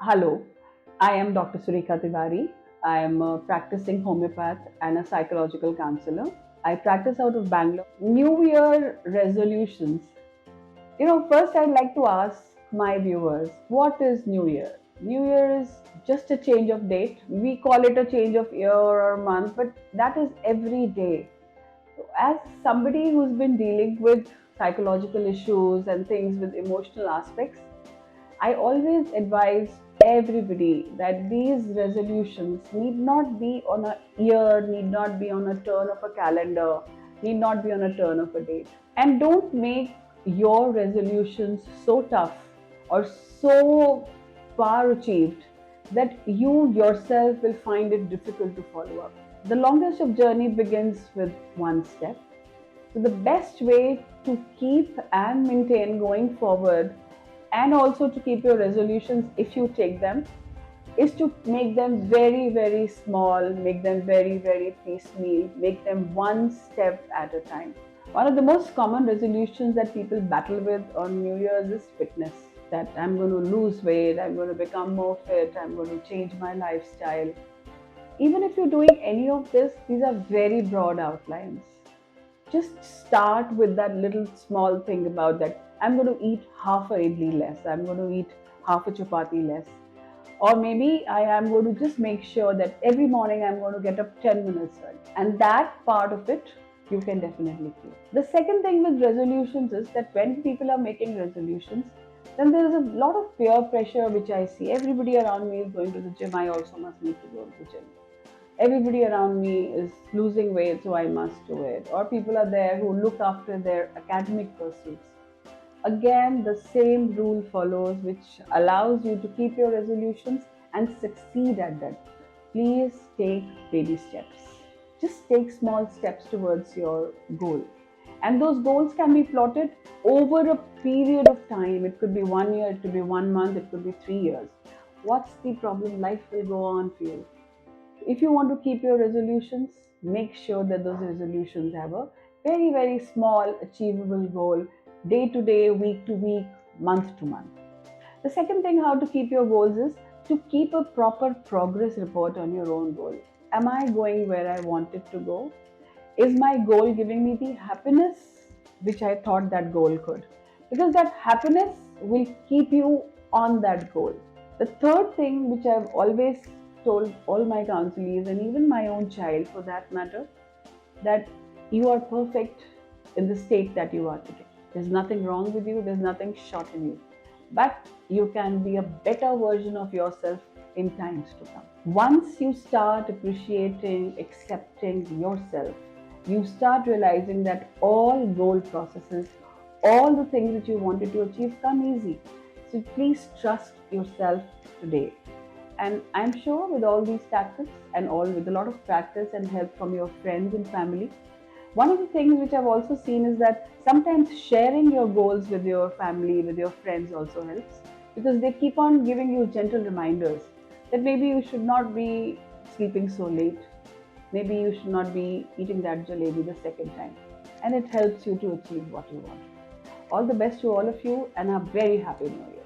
Hello, I am Dr.Surekha Tiwari. I am a practicing homeopath and a psychological counselor. I practice out of Bangalore. New Year resolutions. First I'd like to ask my viewers, what is New Year? New Year is just a change of date. We call it a change of year or month, but that is every day. As somebody who's been dealing with psychological issues and things with emotional aspects, I always advise everybody that these resolutions need not be on a year, need not be on a turn of a calendar, need not be on a turn of a date. And don't make your resolutions so tough or so far achieved that you yourself will find it difficult to follow up. The longest of journey begins with one step. So the best way to keep and maintain going forward and also to keep your resolutions if you take them is to make them very, very small, make them very, very piecemeal, make them one step at a time. One of the most common resolutions that people battle with on New Year's is fitness. That I'm going to lose weight, I'm going to become more fit, I'm going to change my lifestyle. Even if you're doing any of this, these are very broad outlines. Just start with that little small thing about that. I'm going to eat half a idly less. I'm going to eat half a chapati less. Or maybe I am going to just make sure that every morning I'm going to get up 10 minutes early. And that part of it you can definitely keep. The second thing with resolutions is that when people are making resolutions, then there is a lot of peer pressure which I see. Everybody around me is going to the gym. I also must need to go to the gym. Everybody around me is losing weight, so I must do it. Or people are there who look after their academic pursuits. Again, the same rule follows, which allows you to keep your resolutions and succeed at that. Please take baby steps. Just take small steps towards your goal. And those goals can be plotted over a period of time. It could be 1 year, it could be 1 month, it could be 3 years. What's the problem? Life will go on for you. If you want to keep your resolutions, make sure that those resolutions have a very, very small, achievable goal, day to day, week to week, month to month. The second thing, how to keep your goals, is to keep a proper progress report on your own goal. Am I going where I wanted to go? Is my goal giving me the happiness which I thought that goal could? Because that happiness will keep you on that goal. The third thing, which I've always told all my counselees and even my own child for that matter, that you are perfect in the state that you are today. There's nothing wrong with you, there's nothing short in you. But you can be a better version of yourself in times to come. Once you start appreciating, accepting yourself, you start realizing that all goal processes, all the things that you wanted to achieve come easy. So please trust yourself today. And I'm sure with all these tactics and all with a lot of practice and help from your friends and family, one of the things which I've also seen is that sometimes sharing your goals with your family, with your friends also helps, because they keep on giving you gentle reminders that maybe you should not be sleeping so late. Maybe you should not be eating that jalebi the second time. And it helps you to achieve what you want. All the best to all of you and a very happy New Year.